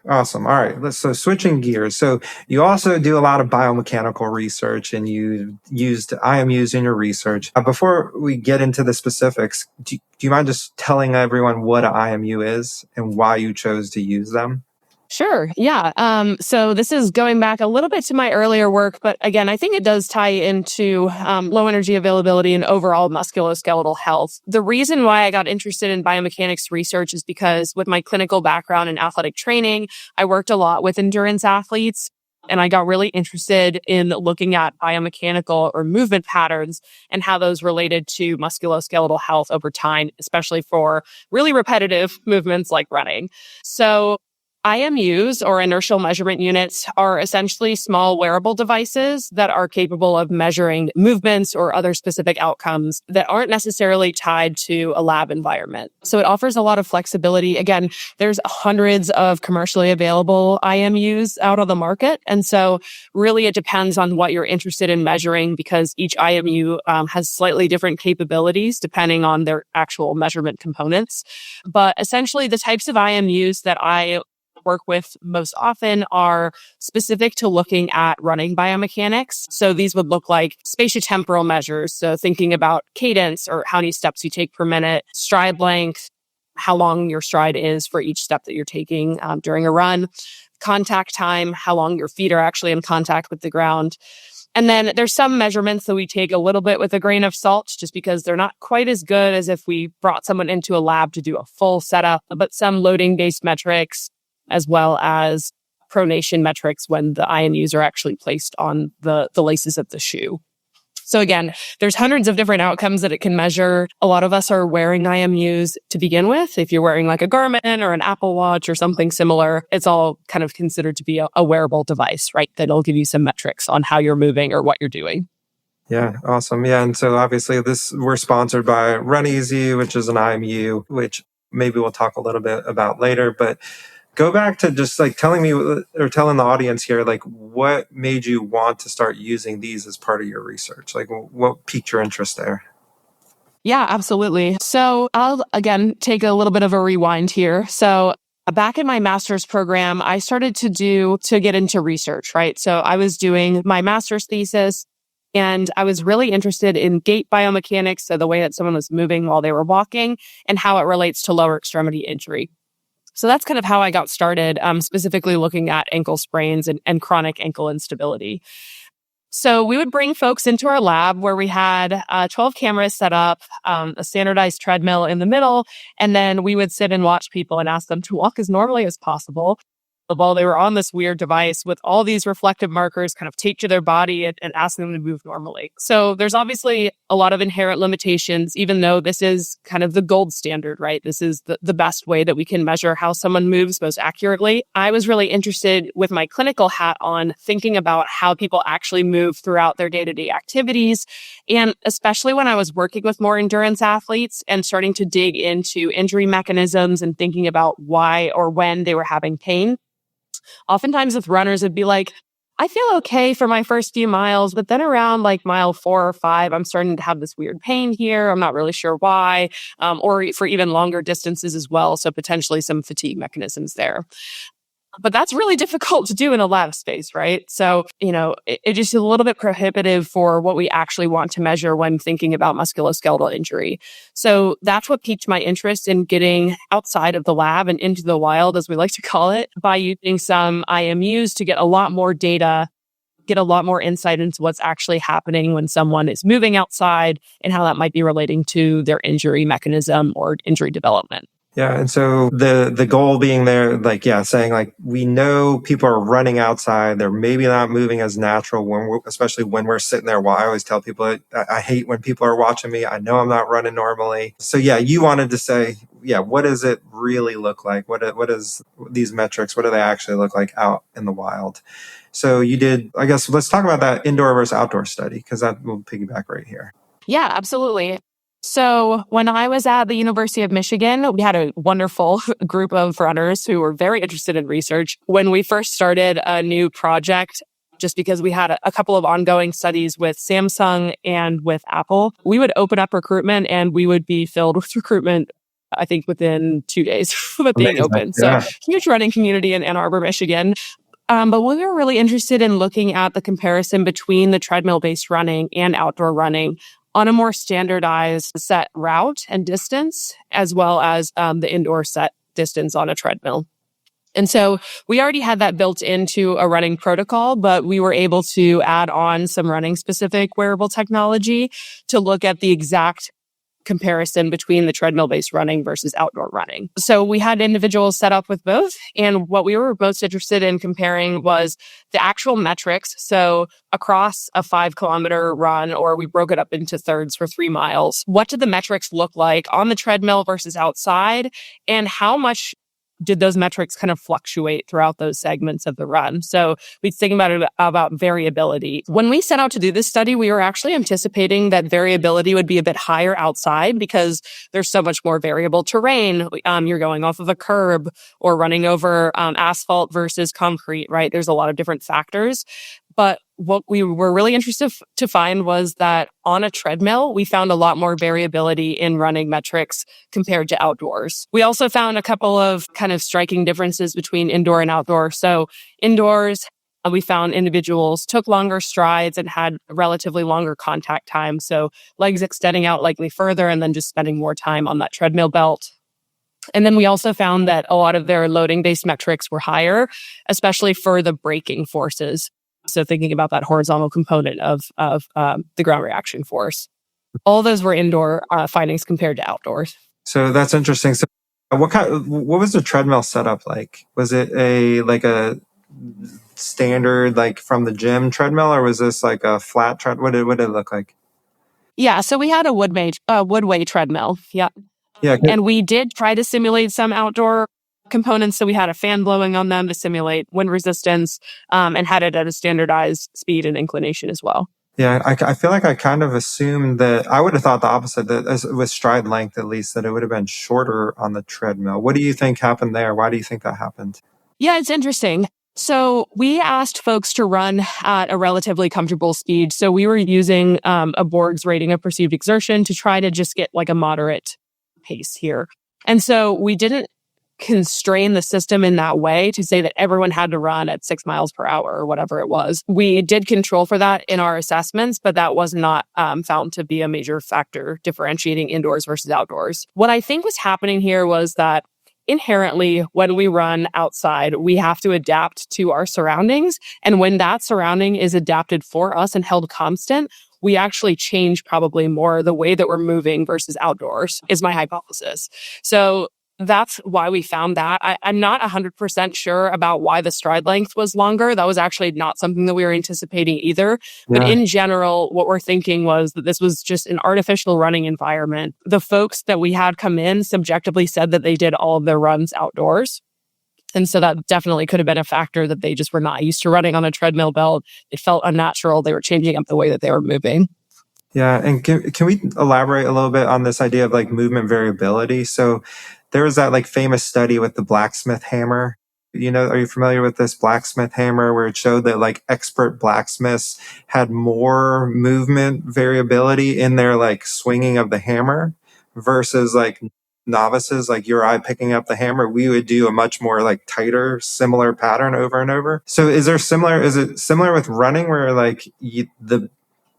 Awesome. All right. So switching gears. So you also do a lot of biomechanical research, and you used IMUs in your research. Before we get into the specifics, do you mind just telling everyone what an IMU is and why you chose to use them? Sure. Yeah. So this is going back a little bit to my earlier work, but again, I think it does tie into low energy availability and overall musculoskeletal health. The reason why I got interested in biomechanics research is because with my clinical background in athletic training, I worked a lot with endurance athletes. And I got really interested in looking at biomechanical or movement patterns and how those related to musculoskeletal health over time, especially for really repetitive movements like running. So IMUs, or inertial measurement units, are essentially small wearable devices that are capable of measuring movements or other specific outcomes that aren't necessarily tied to a lab environment. So it offers a lot of flexibility. Again, there's hundreds of commercially available IMUs out on the market. And so really it depends on what you're interested in measuring, because each IMU has slightly different capabilities depending on their actual measurement components. But essentially the types of IMUs that I work with most often are specific to looking at running biomechanics. So these would look like spatiotemporal measures. So thinking about cadence, or how many steps you take per minute, stride length, how long your stride is for each step that you're taking during a run, contact time, how long your feet are actually in contact with the ground. And then there's some measurements that we take a little bit with a grain of salt, just because they're not quite as good as if we brought someone into a lab to do a full setup, but some loading-based metrics, as well as pronation metrics when the IMUs are actually placed on the laces of the shoe. So again, there's hundreds of different outcomes that it can measure. A lot of us are wearing IMUs to begin with. If you're wearing like a Garmin or an Apple Watch or something similar, it's all kind of considered to be a wearable device, right? That'll give you some metrics on how you're moving or what you're doing. Yeah, awesome. Yeah, and so obviously we're sponsored by Run Easy, which is an IMU, which maybe we'll talk a little bit about later, but go back to just like telling me, or telling the audience here, like what made you want to start using these as part of your research? Like what piqued your interest there? Yeah, absolutely. So I'll, again, take a little bit of a rewind here. So back in my master's program, I started to get into research, right? So I was doing my master's thesis, and I was really interested in gait biomechanics, so the way that someone was moving while they were walking, and how it relates to lower extremity injury. So that's kind of how I got started, specifically looking at ankle sprains and chronic ankle instability. So we would bring folks into our lab where we had 12 cameras set up, a standardized treadmill in the middle, and then we would sit and watch people and ask them to walk as normally as possible while they were on this weird device with all these reflective markers kind of taped to their body and asking them to move normally. So there's obviously a lot of inherent limitations, even though this is kind of the gold standard, right? This is the best way that we can measure how someone moves most accurately. I was really interested, with my clinical hat on, thinking about how people actually move throughout their day-to-day activities. And especially when I was working with more endurance athletes and starting to dig into injury mechanisms and thinking about why or when they were having pain. Oftentimes with runners, it'd be like, I feel okay for my first few miles, but then around like mile 4 or 5, I'm starting to have this weird pain here. I'm not really sure why, or for even longer distances as well. So potentially some fatigue mechanisms there. But that's really difficult to do in a lab space, right? So, it just is a little bit prohibitive for what we actually want to measure when thinking about musculoskeletal injury. So that's what piqued my interest in getting outside of the lab and into the wild, as we like to call it, by using some IMUs to get a lot more data, get a lot more insight into what's actually happening when someone is moving outside and how that might be relating to their injury mechanism or injury development. Yeah. And so the goal being there, like, yeah, saying like, we know people are running outside. They're maybe not moving as natural especially when we're sitting there. While I always tell people, I hate when people are watching me. I know I'm not running normally. So yeah, you wanted to say, yeah, what does it really look like? What is these metrics? What do they actually look like out in the wild? So you did, I guess, let's talk about that indoor versus outdoor study, because that will piggyback right here. Yeah, absolutely. So when I was at the University of Michigan, we had a wonderful group of runners who were very interested in research. When we first started a new project, just because we had a couple of ongoing studies with Samsung and with Apple, we would open up recruitment and we would be filled with recruitment, I think, within 2 days of it being open. Yeah. So huge running community in Ann Arbor, Michigan. But we were really interested in looking at the comparison between the treadmill-based running and outdoor running on a more standardized set route and distance, as well as the indoor set distance on a treadmill. And so we already had that built into a running protocol, but we were able to add on some running specific wearable technology to look at the exact comparison between the treadmill-based running versus outdoor running. So we had individuals set up with both. And what we were most interested in comparing was the actual metrics. So across a 5-kilometer run, or we broke it up into thirds for 3 miles, what did the metrics look like on the treadmill versus outside? And how much did those metrics kind of fluctuate throughout those segments of the run? So we think about it about variability. When we set out to do this study, we were actually anticipating that variability would be a bit higher outside because there's so much more variable terrain. You're going off of a curb or running over asphalt versus concrete, right? There's a lot of different factors. But what we were really interested to find was that on a treadmill, we found a lot more variability in running metrics compared to outdoors. We also found a couple of kind of striking differences between indoor and outdoor. So indoors, we found individuals took longer strides and had relatively longer contact time. So legs extending out likely further and then just spending more time on that treadmill belt. And then we also found that a lot of their loading-based metrics were higher, especially for the braking forces. So thinking about that horizontal component of the ground reaction force. All those were indoor findings compared to outdoors. So that's interesting. So what was the treadmill setup like? Was it a standard like from the gym treadmill, or was this like a flat treadmill? What did it look like? Yeah, so we had a woodway treadmill. Yeah. Yeah. And we did try to simulate some outdoor components. So we had a fan blowing on them to simulate wind resistance and had it at a standardized speed and inclination as well. Yeah, I feel like I kind of assumed that I would have thought the opposite, that with stride length at least, that it would have been shorter on the treadmill. What do you think happened there? Why do you think that happened? Yeah, it's interesting. So we asked folks to run at a relatively comfortable speed. So we were using a Borg's rating of perceived exertion to try to just get like a moderate pace here. And so we didn't constrain the system in that way to say that everyone had to run at 6 miles per hour or whatever it was. We did control for that in our assessments, but that was not found to be a major factor differentiating indoors versus outdoors. What I think was happening here was that inherently, when we run outside, we have to adapt to our surroundings. And when that surrounding is adapted for us and held constant, we actually change probably more the way that we're moving versus outdoors, is my hypothesis. So that's why we found that. I'm not 100% sure about why the stride length was longer. That was actually not something that we were anticipating either. But in general, what we're thinking was that this was just an artificial running environment. The folks that we had come in subjectively said that they did all of their runs outdoors. And so that definitely could have been a factor that they just were not used to running on a treadmill belt. It felt unnatural. They were changing up the way that they were moving. Yeah. And can we elaborate a little bit on this idea of like movement variability? So there was that like famous study with the blacksmith hammer. Are you familiar with this blacksmith hammer where it showed that like expert blacksmiths had more movement variability in their like swinging of the hammer versus like novices, like you or I picking up the hammer? We would do a much more like tighter, similar pattern over and over. So is it similar with running where like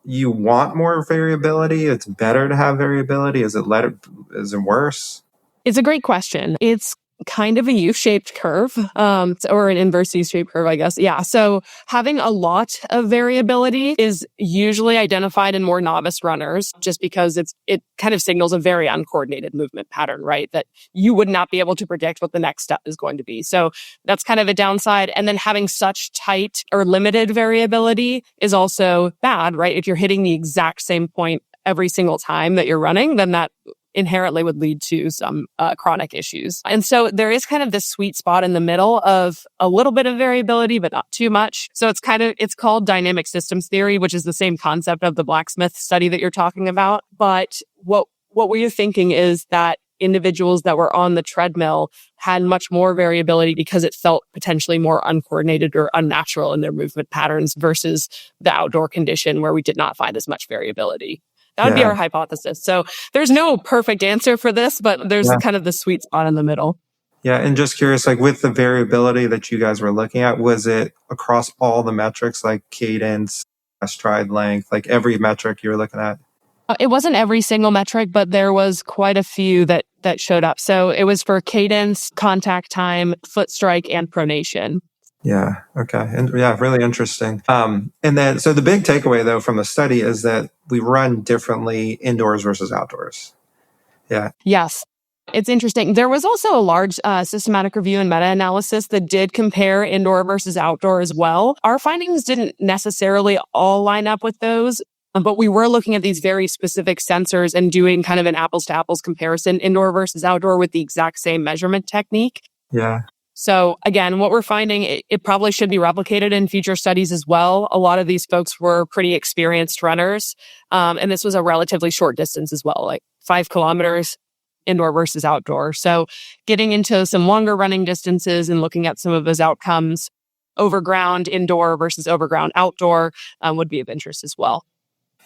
you want more variability? It's better to have variability. Is it worse? It's a great question. It's kind of a U-shaped curve, or an inverse U-shaped curve, I guess. Yeah. So having a lot of variability is usually identified in more novice runners just because it kind of signals a very uncoordinated movement pattern, right? That you would not be able to predict what the next step is going to be. So that's kind of a downside. And then having such tight or limited variability is also bad, right? If you're hitting the exact same point every single time that you're running, then that inherently would lead to some chronic issues. And so there is kind of this sweet spot in the middle of a little bit of variability, but not too much. So it's called dynamic systems theory, which is the same concept of the blacksmith study that you're talking about. But what we're thinking is that individuals that were on the treadmill had much more variability because it felt potentially more uncoordinated or unnatural in their movement patterns versus the outdoor condition where we did not find as much variability. That would be our hypothesis. So there's no perfect answer for this, but there's kind of the sweet spot in the middle. Yeah. And just curious, like with the variability that you guys were looking at, was it across all the metrics like cadence, stride length, like every metric you were looking at? It wasn't every single metric, but there was quite a few that showed up. So it was for cadence, contact time, foot strike, and pronation. Yeah. Okay. And yeah, really interesting. And then, so the big takeaway though from the study is that we run differently indoors versus outdoors. Yeah. Yes. It's interesting. There was also a large systematic review and meta-analysis that did compare indoor versus outdoor as well. Our findings didn't necessarily all line up with those, but we were looking at these very specific sensors and doing kind of an apples to apples comparison, indoor versus outdoor, with the exact same measurement technique. Yeah. So again, what we're finding, it probably should be replicated in future studies as well. A lot of these folks were pretty experienced runners. And this was a relatively short distance as well, like 5 kilometers indoor versus outdoor. So getting into some longer running distances and looking at some of those outcomes, overground indoor versus overground outdoor, would be of interest as well.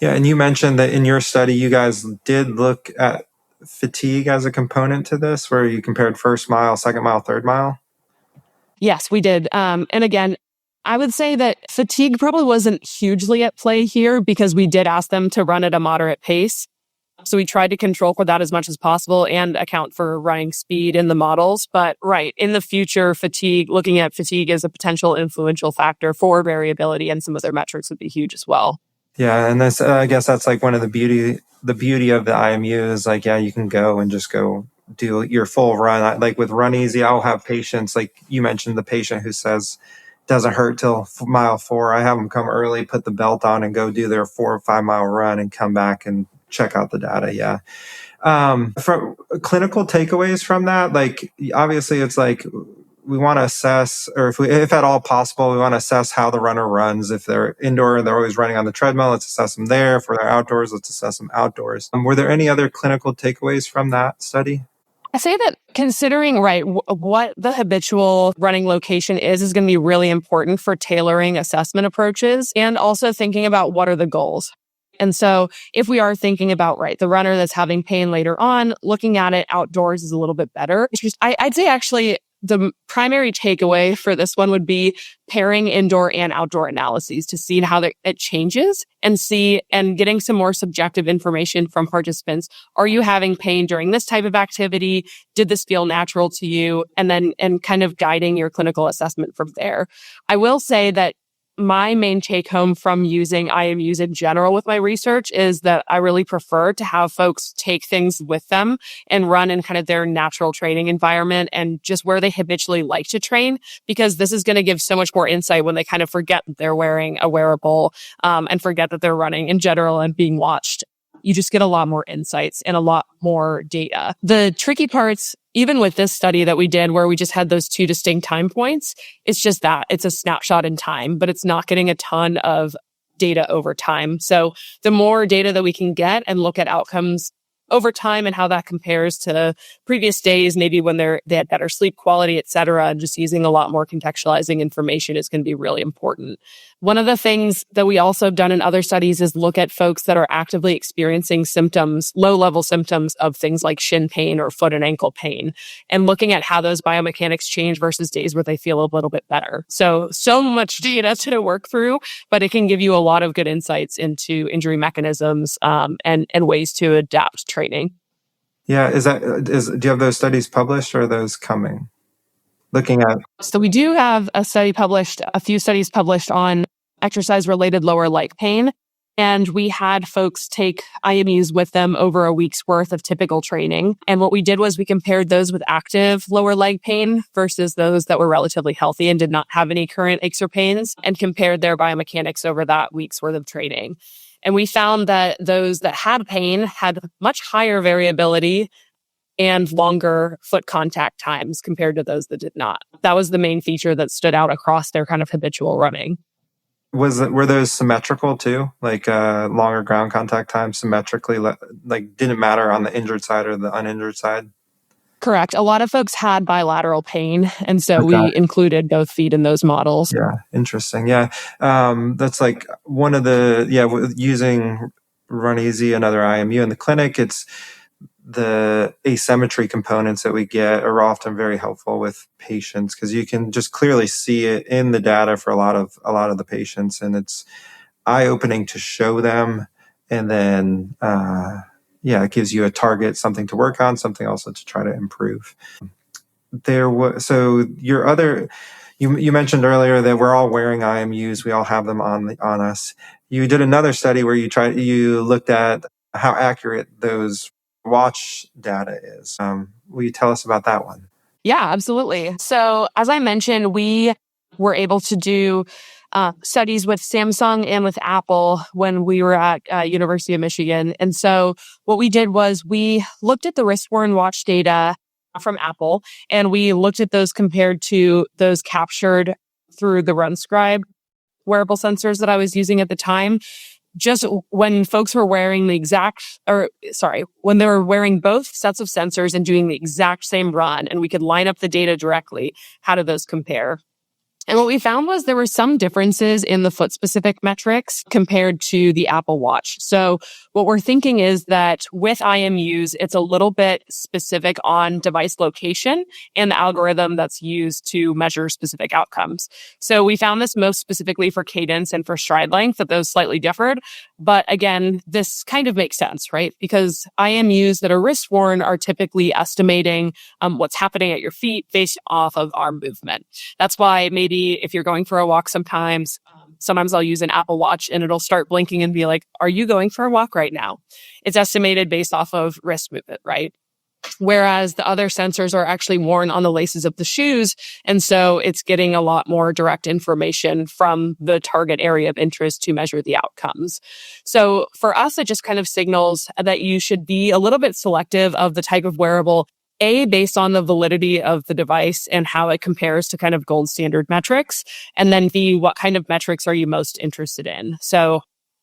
Yeah. And you mentioned that in your study, you guys did look at fatigue as a component to this, where you compared first mile, second mile, third mile. Yes, we did. And again, I would say that fatigue probably wasn't hugely at play here because we did ask them to run at a moderate pace. So we tried to control for that as much as possible and account for running speed in the models. But right, in the future, looking at fatigue as a potential influential factor for variability and some other metrics would be huge as well. Yeah, and this, I guess that's like one of the beauty of the IMU is like, yeah, you can go and just go do your full run. Like with Run Easy, I'll have patients, like you mentioned, the patient who says doesn't hurt till mile 4. I have them come early, put the belt on, and go do their 4 or 5 mile run and come back and check out the data. Yeah. From clinical takeaways from that, like obviously it's like we want to assess, or if at all possible, we want to assess how the runner runs. If they're indoor, they're always running on the treadmill, let's assess them there. If they're outdoors, let's assess them outdoors. Were there any other clinical takeaways from that study? I say that considering, right, what the habitual running location is going to be really important for tailoring assessment approaches and also thinking about what are the goals. And so if we are thinking about, right, the runner that's having pain later on, looking at it outdoors is a little bit better. I'd say actually the primary takeaway for this one would be pairing indoor and outdoor analyses to see how it changes and getting some more subjective information from participants. Are you having pain during this type of activity? Did this feel natural to you? And kind of guiding your clinical assessment from there. I will say that my main take home from using IMUs in general with my research is that I really prefer to have folks take things with them and run in kind of their natural training environment and just where they habitually like to train, because this is going to give so much more insight when they kind of forget that they're wearing a wearable and forget that they're running in general and being watched. You just get a lot more insights and a lot more data. The tricky parts, even with this study that we did where we just had those 2 distinct time points, it's just that it's a snapshot in time, but it's not getting a ton of data over time. So the more data that we can get and look at outcomes over time and how that compares to previous days, maybe when they had better sleep quality, et cetera, and just using a lot more contextualizing information is going to be really important. One of the things that we also have done in other studies is look at folks that are actively experiencing symptoms, low-level symptoms of things like shin pain or foot and ankle pain, and looking at how those biomechanics change versus days where they feel a little bit better. So much data to work through, but it can give you a lot of good insights into injury mechanisms and ways to adapt training. Yeah, do you have those studies published or are those coming? Looking at So we do have a few studies published on exercise-related lower leg pain. And we had folks take IMUs with them over a week's worth of typical training. And what we did was we compared those with active lower leg pain versus those that were relatively healthy and did not have any current aches or pains, and compared their biomechanics over that week's worth of training. And we found that those that had pain had much higher variability and longer foot contact times compared to those that did not. That was the main feature that stood out across their kind of habitual running. Were those symmetrical too? Like longer ground contact time symmetrically, like didn't matter on the injured side or the uninjured side? Correct. A lot of folks had bilateral pain, and so Okay. we included both feet in those models. Yeah, interesting. Yeah, that's like one of the using Run Easy, another IMU in the clinic. It's the asymmetry components that we get are often very helpful with patients because you can just clearly see it in the data for a lot of the patients, and it's eye-opening to show them, and then it gives you a target, something to work on, something also to try to improve. You mentioned earlier that we're all wearing IMUs, we all have them on us. You did another study where you looked at how accurate those watch data is. Will you tell us about that one? Yeah, absolutely. So as I mentioned, we were able to do studies with Samsung and with Apple when we were at University of Michigan. And so what we did was we looked at the wrist-worn watch data from Apple, and we looked at those compared to those captured through the RunScribe wearable sensors that I was using at the time. Just when folks were wearing when they were wearing both sets of sensors and doing the exact same run, and we could line up the data directly, how do those compare? And what we found was there were some differences in the foot-specific metrics compared to the Apple Watch. So what we're thinking is that with IMUs, it's a little bit specific on device location and the algorithm that's used to measure specific outcomes. So we found this most specifically for cadence and for stride length, that those slightly differed. But again, this kind of makes sense, right? Because IMUs that are wrist-worn are typically estimating what's happening at your feet based off of arm movement. That's why maybe if you're going for a walk sometimes I'll use an Apple Watch and it'll start blinking and be like, are you going for a walk right now? It's estimated based off of wrist movement, right? Whereas the other sensors are actually worn on the laces of the shoes. And so it's getting a lot more direct information from the target area of interest to measure the outcomes. So for us, it just kind of signals that you should be a little bit selective of the type of wearable, A, based on the validity of the device and how it compares to kind of gold standard metrics. And then B, what kind of metrics are you most interested in? So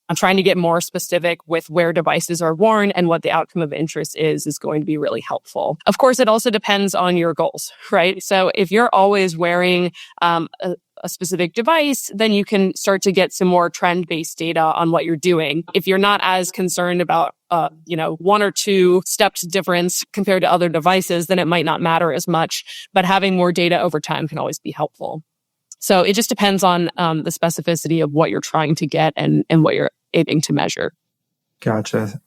I'm trying to get more specific with where devices are worn, and what the outcome of interest is going to be really helpful. Of course, it also depends on your goals, right? So if you're always wearing a specific device, then you can start to get some more trend-based data on what you're doing. If you're not as concerned about, one or two steps difference compared to other devices, then it might not matter as much. But having more data over time can always be helpful. So it just depends on the specificity of what you're trying to get and what you're aiming to measure. Gotcha.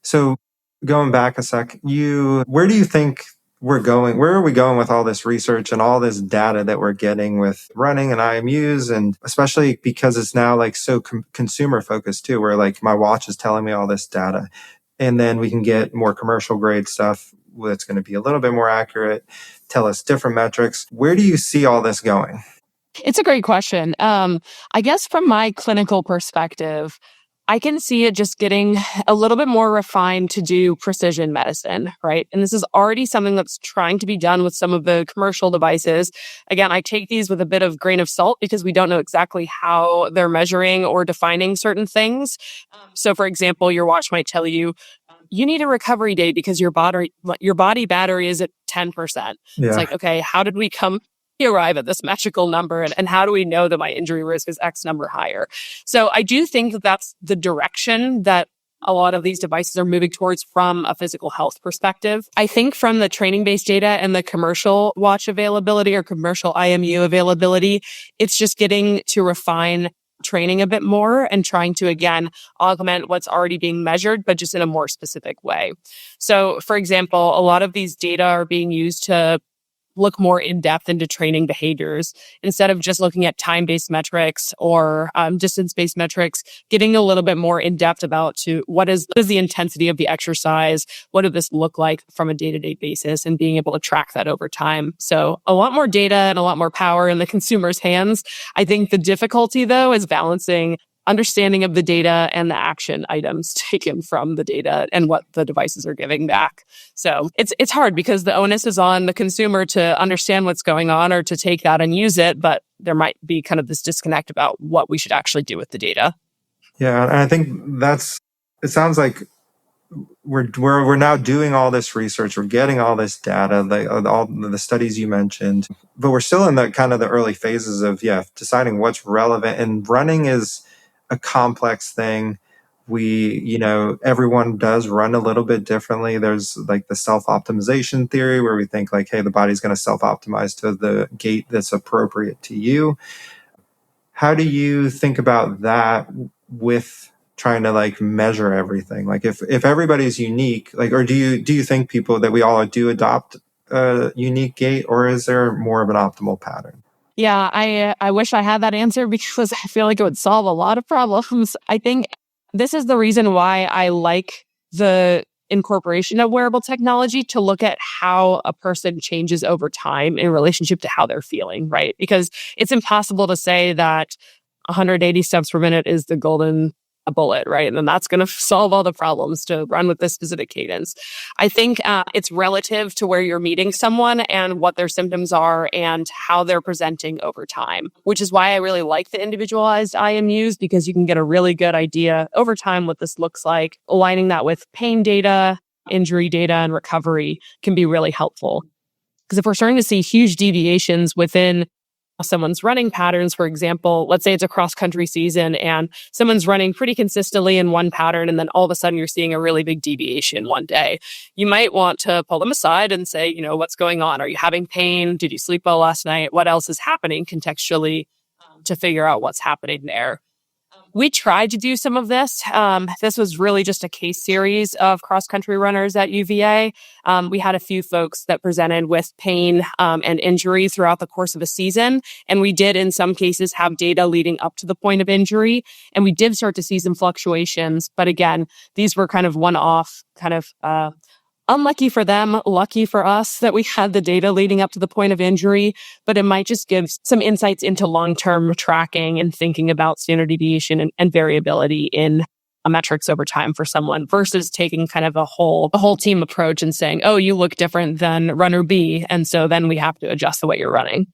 So going back a sec, where do you think we're going? Where are we going with all this research and all this data that we're getting with running and IMUs? And especially because it's now like so consumer focused too, where like my watch is telling me all this data, and then we can get more commercial grade stuff that's going to be a little bit more accurate, tell us different metrics. Where do you see all this going? It's a great question. I guess from my clinical perspective, I can see it just getting a little bit more refined to do precision medicine, right? And this is already something that's trying to be done with some of the commercial devices. Again, I take these with a bit of grain of salt because we don't know exactly how they're measuring or defining certain things. So for example, your watch might tell you, you need a recovery day because your body battery is at 10%. Yeah. It's like, okay, how did we arrive at this magical number, and how do we know that my injury risk is X number higher? So I do think that that's the direction that a lot of these devices are moving towards from a physical health perspective. I think from the training-based data and the commercial watch availability or commercial IMU availability, it's just getting to refine training a bit more and trying to, again, augment what's already being measured, but just in a more specific way. So, for example, a lot of these data are being used to look more in depth into training behaviors instead of just looking at time-based metrics or distance-based metrics, getting a little bit more in depth about what is the intensity of the exercise, what does this look like from a day-to-day basis, and being able to track that over time. So a lot more data and a lot more power in the consumer's hands. I think the difficulty, though, is balancing understanding of the data and the action items taken from the data and what the devices are giving back. So it's hard because the onus is on the consumer to understand what's going on or to take that and use it, but there might be kind of this disconnect about what we should actually do with the data. Yeah, and I think it sounds like we're now doing all this research, we're getting all this data, all the studies you mentioned, but we're still in the kind of the early phases of deciding what's relevant. And running is a complex thing. Everyone does run a little bit differently. There's like the self-optimization theory where we think like, hey, the body's going to self-optimize to the gait that's appropriate to you. How do you think about that with trying to like measure everything? Like if everybody's unique, like, or do you think people that we all do adopt a unique gait, or is there more of an optimal pattern? Yeah, I wish I had that answer because I feel like it would solve a lot of problems. I think this is the reason why I like the incorporation of wearable technology to look at how a person changes over time in relationship to how they're feeling, right? Because it's impossible to say that 180 steps per minute is the golden bullet, right? And then that's going to solve all the problems to run with this specific cadence. I think it's relative to where you're meeting someone and what their symptoms are and how they're presenting over time, which is why I really like the individualized IMUs, because you can get a really good idea over time what this looks like. Aligning that with pain data, injury data, and recovery can be really helpful. Because if we're starting to see huge deviations within someone's running patterns, for example, let's say it's a cross-country season and someone's running pretty consistently in one pattern, and then all of a sudden you're seeing a really big deviation one day. You might want to pull them aside and say, what's going on? Are you having pain? Did you sleep well last night? What else is happening contextually to figure out what's happening there? We tried to do some of this. This was really just a case series of cross-country runners at UVA. We had a few folks that presented with pain and injury throughout the course of a season. And we did, in some cases, have data leading up to the point of injury. And we did start to see some fluctuations. But again, these were kind of one-off, kind of unlucky for them, lucky for us that we had the data leading up to the point of injury, but it might just give some insights into long-term tracking and thinking about standard deviation and variability in metrics over time for someone versus taking kind of a whole team approach and saying, oh, you look different than runner B. And so then we have to adjust the way you're running.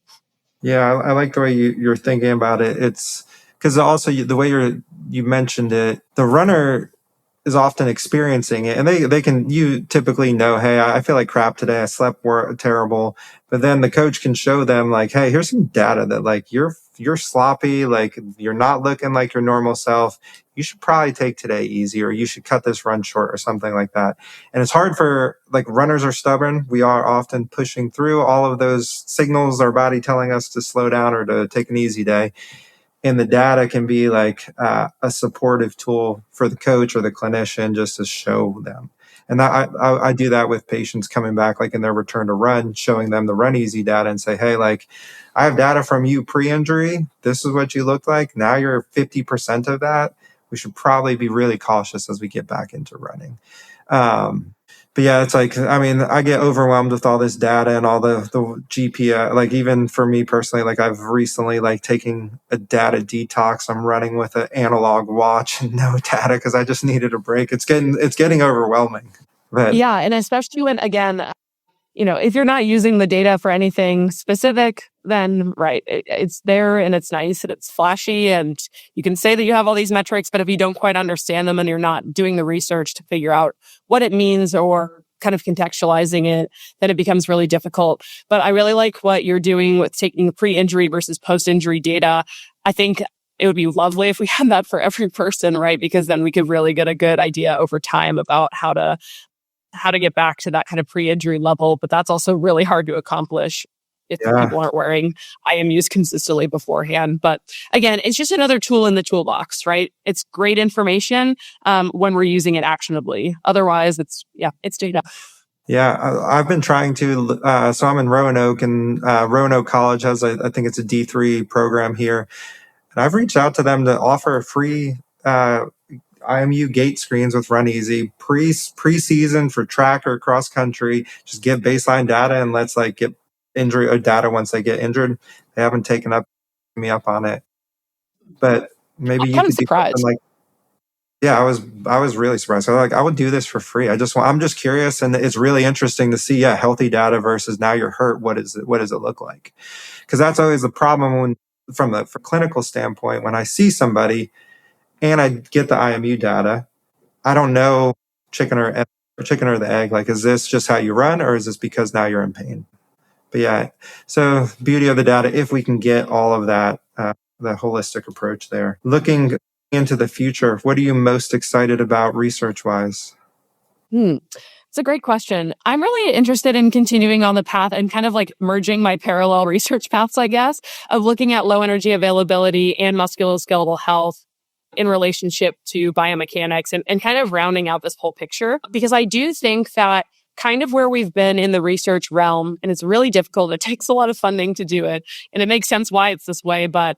Yeah, I like the way you're thinking about it. It's because also the way you mentioned it, the runner is often experiencing it, and you typically know, hey, I feel like crap today. I slept terrible. But then the coach can show them like, hey, here's some data that like you're sloppy, like you're not looking like your normal self. You should probably take today easy, or you should cut this run short or something like that. And it's hard for like runners are stubborn. We are often pushing through all of those signals, our body telling us to slow down or to take an easy day. And the data can be like a supportive tool for the coach or the clinician just to show them. And I do that with patients coming back, like in their return to run, showing them the Run Easy data and say, hey, like I have data from you pre-injury. This is what you look like. Now you're 50% of that. We should probably be really cautious as we get back into running. But yeah, it's like, I mean, I get overwhelmed with all this data and all the GPS. Like even for me personally, like I've recently like taking a data detox. I'm running with an analog watch and no data because I just needed a break. It's getting overwhelming. But yeah, and especially when, again, if you're not using the data for anything specific, then right, it's there and it's nice and it's flashy and you can say that you have all these metrics, but if you don't quite understand them and you're not doing the research to figure out what it means or kind of contextualizing it, then it becomes really difficult. But I really like what you're doing with taking pre-injury versus post-injury data. I think it would be lovely if we had that for every person, right? Because then we could really get a good idea over time about how to get back to that kind of pre-injury level. But that's also really hard to accomplish if people aren't wearing IMUs consistently beforehand. But again, it's just another tool in the toolbox, right? It's great information when we're using it actionably. Otherwise, it's data. Yeah, I've been trying to, so I'm in Roanoke, and Roanoke College has, I think it's a D3 program here. And I've reached out to them to offer a free IMU gait screens with Run Easy pre-season for track or cross country. Just give baseline data and let's like get injury or data once they get injured. They haven't taken me up on it, but maybe you could do something like. Yeah, I was really surprised. So like I would do this for free. I'm just curious, and it's really interesting to see healthy data versus now you're hurt. What does it look like? Because that's always the problem when from a clinical standpoint. When I see somebody and I get the IMU data, I don't know chicken or the egg. Like, is this just how you run, or is this because now you're in pain? But yeah, so beauty of the data, if we can get all of that, the holistic approach there. Looking into the future, what are you most excited about research-wise? It's a great question. I'm really interested in continuing on the path and kind of like merging my parallel research paths, I guess, of looking at low energy availability and musculoskeletal health in relationship to biomechanics and kind of rounding out this whole picture. Because I do think that kind of where we've been in the research realm, and it's really difficult. It takes a lot of funding to do it. And it makes sense why it's this way, but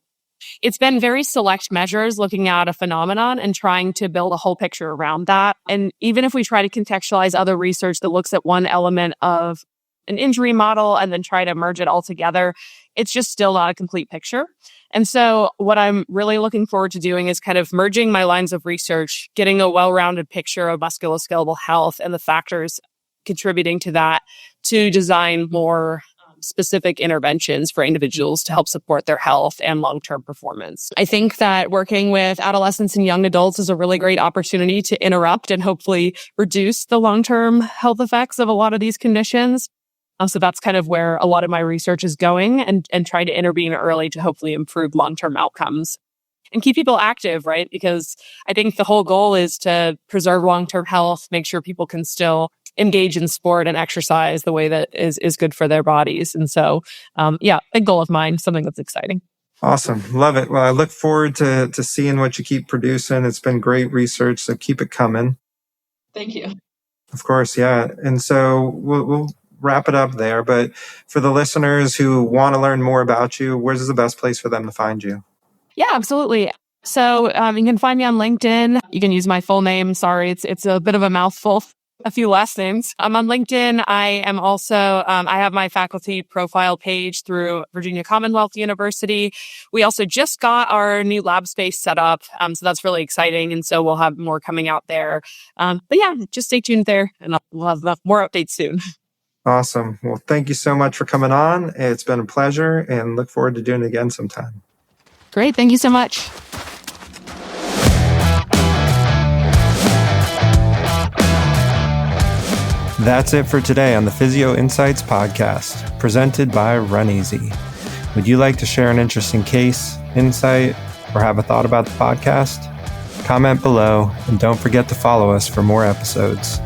It's been very select measures looking at a phenomenon and trying to build a whole picture around that. And even if we try to contextualize other research that looks at one element of an injury model and then try to merge it all together, it's just still not a complete picture. And so what I'm really looking forward to doing is kind of merging my lines of research, getting a well-rounded picture of musculoskeletal health and the factors contributing to that to design more specific interventions for individuals to help support their health and long-term performance. I think that working with adolescents and young adults is a really great opportunity to interrupt and hopefully reduce the long-term health effects of a lot of these conditions. So that's kind of where a lot of my research is going and try to intervene early to hopefully improve long-term outcomes and keep people active, right? Because I think the whole goal is to preserve long-term health, make sure people can still engage in sport and exercise the way that is good for their bodies. And so, big goal of mine, something that's exciting. Awesome. Love it. Well, I look forward to seeing what you keep producing. It's been great research, so keep it coming. Thank you. Of course, yeah. And so we'll wrap it up there. But for the listeners who want to learn more about you, where's the best place for them to find you? Yeah, absolutely. So you can find me on LinkedIn. You can use my full name. Sorry, it's a bit of a mouthful. A few last names. I'm on LinkedIn. I am also, I have my faculty profile page through Virginia Commonwealth University. We also just got our new lab space set up. So that's really exciting. And so we'll have more coming out there. But yeah, just stay tuned there and we'll have more updates soon. Awesome. Well, thank you so much for coming on. It's been a pleasure and look forward to doing it again sometime. Great. Thank you so much. That's it for today on the Physio Insights podcast, presented by Run Easy. Would you like to share an interesting case, insight, or have a thought about the podcast? Comment below, and don't forget to follow us for more episodes.